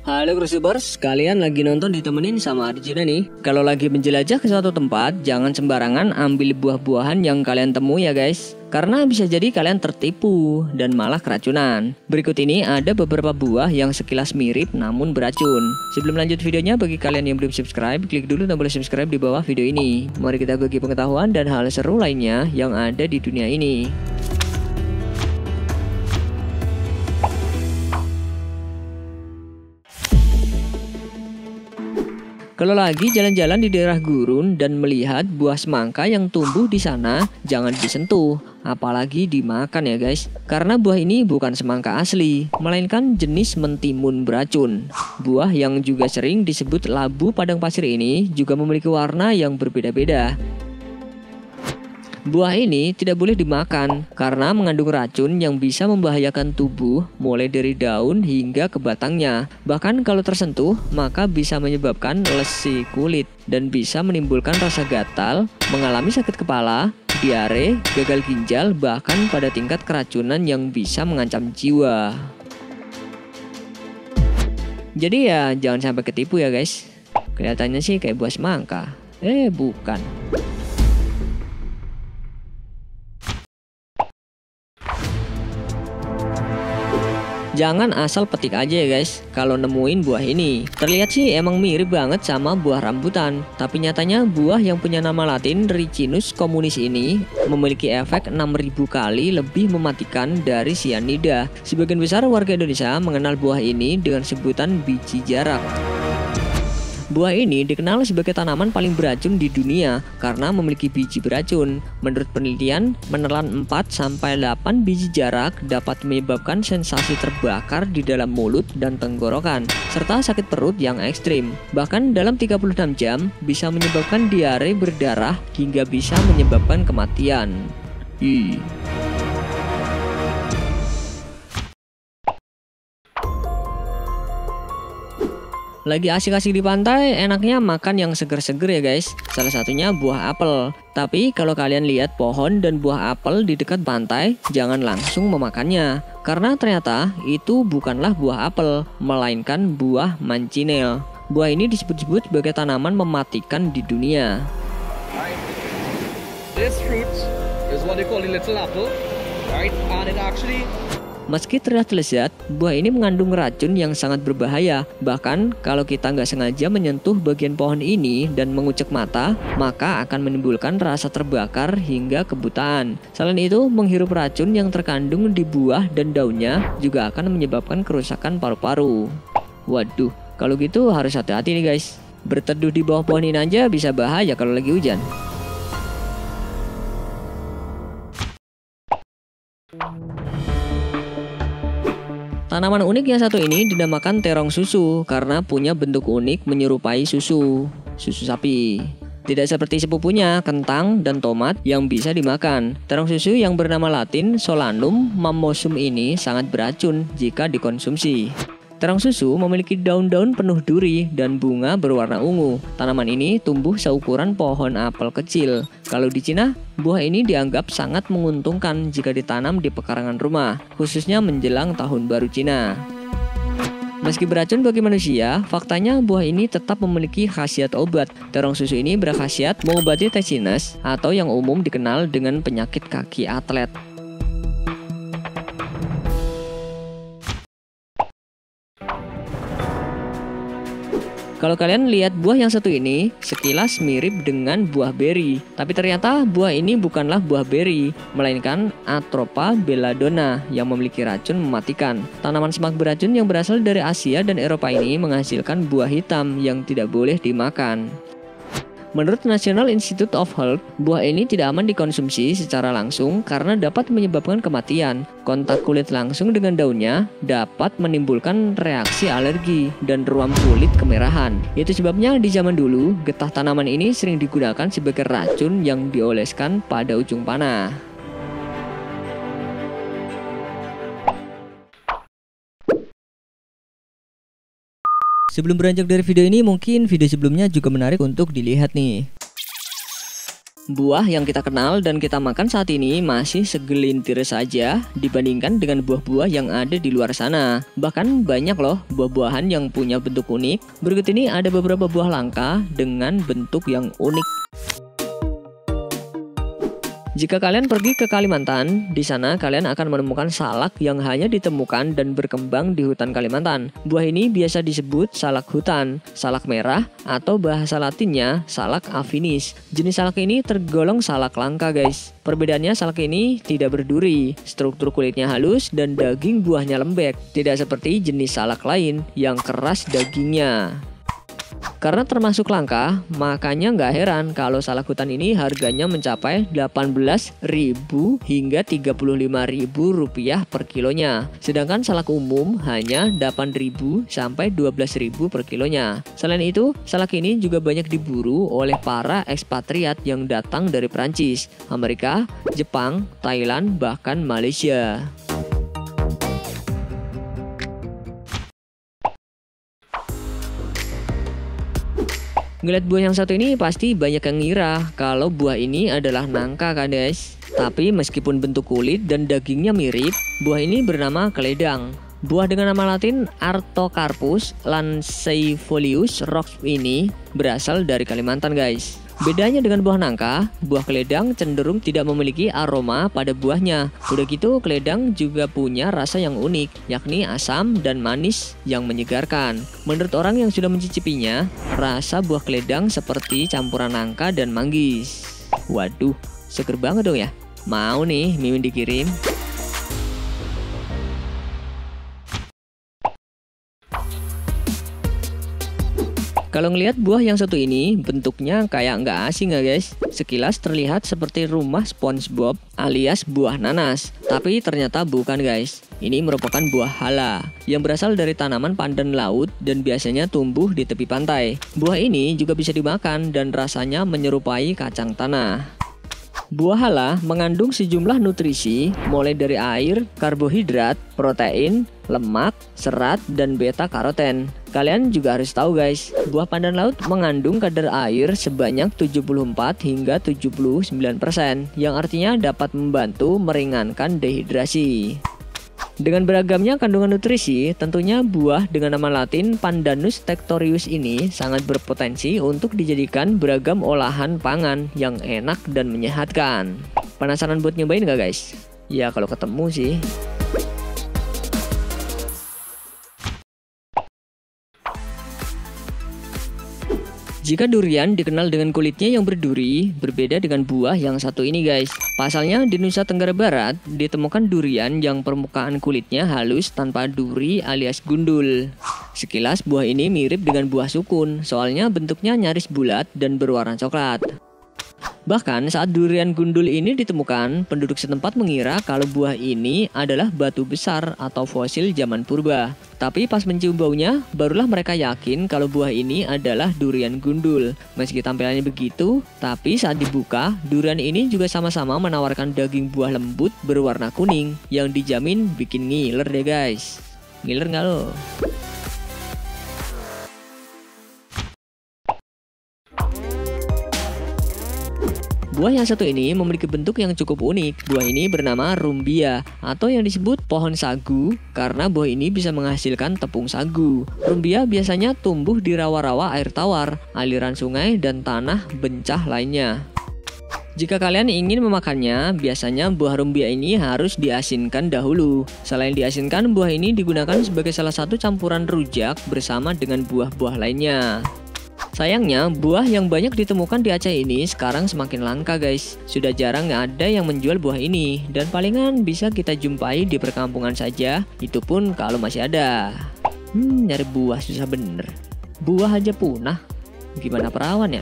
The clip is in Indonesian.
Halo Cruisers, kalian lagi nonton ditemenin sama Arjuna nih. Kalau lagi menjelajah ke suatu tempat, jangan sembarangan ambil buah-buahan yang kalian temui ya guys. Karena bisa jadi kalian tertipu dan malah keracunan. Berikut ini ada beberapa buah yang sekilas mirip namun beracun. Sebelum lanjut videonya, bagi kalian yang belum subscribe, klik dulu tombol subscribe di bawah video ini. Mari kita bagi pengetahuan dan hal seru lainnya yang ada di dunia ini. Kalau lagi jalan-jalan di daerah gurun dan melihat buah semangka yang tumbuh di sana, jangan disentuh, apalagi dimakan ya guys. Karena buah ini bukan semangka asli, melainkan jenis mentimun beracun. Buah yang juga sering disebut labu padang pasir ini juga memiliki warna yang berbeda-beda. Buah ini tidak boleh dimakan karena mengandung racun yang bisa membahayakan tubuh mulai dari daun hingga ke batangnya. Bahkan kalau tersentuh maka bisa menyebabkan lesi kulit dan bisa menimbulkan rasa gatal, mengalami sakit kepala, diare, gagal ginjal, bahkan pada tingkat keracunan yang bisa mengancam jiwa. Jadi ya jangan sampai ketipu ya guys. Kelihatannya sih kayak buah semangka. Bukan. Jangan asal petik aja ya guys kalau nemuin buah ini. Terlihat sih emang mirip banget sama buah rambutan. Tapi nyatanya buah yang punya nama latin Ricinus communis ini memiliki efek 6000 kali lebih mematikan dari cyanida. Sebagian besar warga Indonesia mengenal buah ini dengan sebutan biji jarak. Buah ini dikenal sebagai tanaman paling beracun di dunia karena memiliki biji beracun. Menurut penelitian, menelan 4-8 biji jarak dapat menyebabkan sensasi terbakar di dalam mulut dan tenggorokan, serta sakit perut yang ekstrim. Bahkan dalam 36 jam bisa menyebabkan diare berdarah hingga bisa menyebabkan kematian. Lagi asik-asik di pantai, enaknya makan yang seger-seger ya guys. Salah satunya buah apel. Tapi kalau kalian lihat pohon dan buah apel di dekat pantai, jangan langsung memakannya. Karena ternyata itu bukanlah buah apel, melainkan buah mancinel. Buah ini disebut-sebut sebagai tanaman mematikan di dunia. This fruit is what they call the little apple, right? And it actually Meski terlihat lezat, buah ini mengandung racun yang sangat berbahaya. Bahkan kalau kita nggak sengaja menyentuh bagian pohon ini dan mengucek mata, maka akan menimbulkan rasa terbakar hingga kebutaan. Selain itu, menghirup racun yang terkandung di buah dan daunnya juga akan menyebabkan kerusakan paru-paru. Waduh, kalau gitu harus hati-hati nih guys. Berteduh di bawah pohon ini aja bisa bahaya kalau lagi hujan. Tanaman unik yang satu ini dinamakan terong susu karena punya bentuk unik menyerupai susu sapi. Tidak seperti sepupunya, kentang dan tomat yang bisa dimakan. Terong susu yang bernama latin Solanum mammosum ini sangat beracun jika dikonsumsi. Terong susu memiliki daun-daun penuh duri dan bunga berwarna ungu. Tanaman ini tumbuh seukuran pohon apel kecil. Kalau di Cina, buah ini dianggap sangat menguntungkan jika ditanam di pekarangan rumah, khususnya menjelang Tahun Baru Cina. Meski beracun bagi manusia, faktanya buah ini tetap memiliki khasiat obat. Terong susu ini berkhasiat mengobati tinnitus atau yang umum dikenal dengan penyakit kaki atlet. Kalau kalian lihat buah yang satu ini, sekilas mirip dengan buah beri. Tapi ternyata buah ini bukanlah buah beri, melainkan Atropa belladonna yang memiliki racun mematikan. Tanaman semak beracun yang berasal dari Asia dan Eropa ini menghasilkan buah hitam yang tidak boleh dimakan. Menurut National Institute of Health, buah ini tidak aman dikonsumsi secara langsung karena dapat menyebabkan kematian. Kontak kulit langsung dengan daunnya dapat menimbulkan reaksi alergi dan ruam kulit kemerahan. Itu sebabnya di zaman dulu, getah tanaman ini sering digunakan sebagai racun yang dioleskan pada ujung panah. Sebelum beranjak dari video ini, mungkin video sebelumnya juga menarik untuk dilihat nih. Buah yang kita kenal dan kita makan saat ini masih segelintir saja dibandingkan dengan buah-buah yang ada di luar sana. Bahkan banyak loh buah-buahan yang punya bentuk unik. Berikut ini ada beberapa buah langka dengan bentuk yang unik. Jika kalian pergi ke Kalimantan, di sana kalian akan menemukan salak yang hanya ditemukan dan berkembang di hutan Kalimantan. Buah ini biasa disebut salak hutan, salak merah, atau bahasa latinnya salak afinis. Jenis salak ini tergolong salak langka guys. Perbedaannya salak ini tidak berduri, struktur kulitnya halus dan daging buahnya lembek. Tidak seperti jenis salak lain yang keras dagingnya. Karena termasuk langka, makanya nggak heran kalau salak hutan ini harganya mencapai 18.000 hingga 35.000 rupiah per kilonya. Sedangkan salak umum hanya 8.000 sampai 12.000 per kilonya. Selain itu, salak ini juga banyak diburu oleh para ekspatriat yang datang dari Prancis, Amerika, Jepang, Thailand, bahkan Malaysia. Ngeliat buah yang satu ini pasti banyak yang ngira kalau buah ini adalah nangka kan guys. Tapi meskipun bentuk kulit dan dagingnya mirip, buah ini bernama keledang. Buah dengan nama latin Artocarpus lanceifolius Rox ini berasal dari Kalimantan guys. Bedanya dengan buah nangka, buah keledang cenderung tidak memiliki aroma pada buahnya. Udah gitu, keledang juga punya rasa yang unik, yakni asam dan manis yang menyegarkan. Menurut orang yang sudah mencicipinya, rasa buah keledang seperti campuran nangka dan manggis. Waduh, seger banget dong ya. Mau nih Mimin dikirim. Kalau ngelihat buah yang satu ini, bentuknya kayak nggak asing nggak guys? Sekilas terlihat seperti rumah SpongeBob alias buah nanas. Tapi ternyata bukan guys. Ini merupakan buah hala yang berasal dari tanaman pandan laut dan biasanya tumbuh di tepi pantai. Buah ini juga bisa dimakan dan rasanya menyerupai kacang tanah. Buah hala mengandung sejumlah nutrisi mulai dari air, karbohidrat, protein, lemak, serat, dan beta karoten. Kalian juga harus tahu guys, buah pandan laut mengandung kadar air sebanyak 74 hingga 79%, yang artinya dapat membantu meringankan dehidrasi. Dengan beragamnya kandungan nutrisi, tentunya buah dengan nama latin Pandanus tectorius ini sangat berpotensi untuk dijadikan beragam olahan pangan yang enak dan menyehatkan. Penasaran buat nyobain nggak guys? Ya kalau ketemu sih. Jika durian dikenal dengan kulitnya yang berduri, berbeda dengan buah yang satu ini guys. Pasalnya di Nusa Tenggara Barat ditemukan durian yang permukaan kulitnya halus tanpa duri alias gundul. Sekilas buah ini mirip dengan buah sukun, soalnya bentuknya nyaris bulat dan berwarna coklat. Bahkan saat durian gundul ini ditemukan, penduduk setempat mengira kalau buah ini adalah batu besar atau fosil zaman purba. Tapi pas mencium baunya, barulah mereka yakin kalau buah ini adalah durian gundul. Meski tampilannya begitu, tapi saat dibuka, durian ini juga sama-sama menawarkan daging buah lembut berwarna kuning yang dijamin bikin ngiler deh guys. Ngiler nggak lo? Buah yang satu ini memiliki bentuk yang cukup unik. Buah ini bernama rumbia atau yang disebut pohon sagu karena buah ini bisa menghasilkan tepung sagu. Rumbia biasanya tumbuh di rawa-rawa air tawar, aliran sungai, dan tanah bencah lainnya. Jika kalian ingin memakannya, biasanya buah rumbia ini harus diasinkan dahulu. Selain diasinkan, buah ini digunakan sebagai salah satu campuran rujak bersama dengan buah-buah lainnya. Sayangnya, buah yang banyak ditemukan di Aceh ini sekarang semakin langka guys. Sudah jarang ada yang menjual buah ini, dan palingan bisa kita jumpai di perkampungan saja, itu pun kalau masih ada. Nyari buah susah bener. Buah aja punah, gimana perawan ya?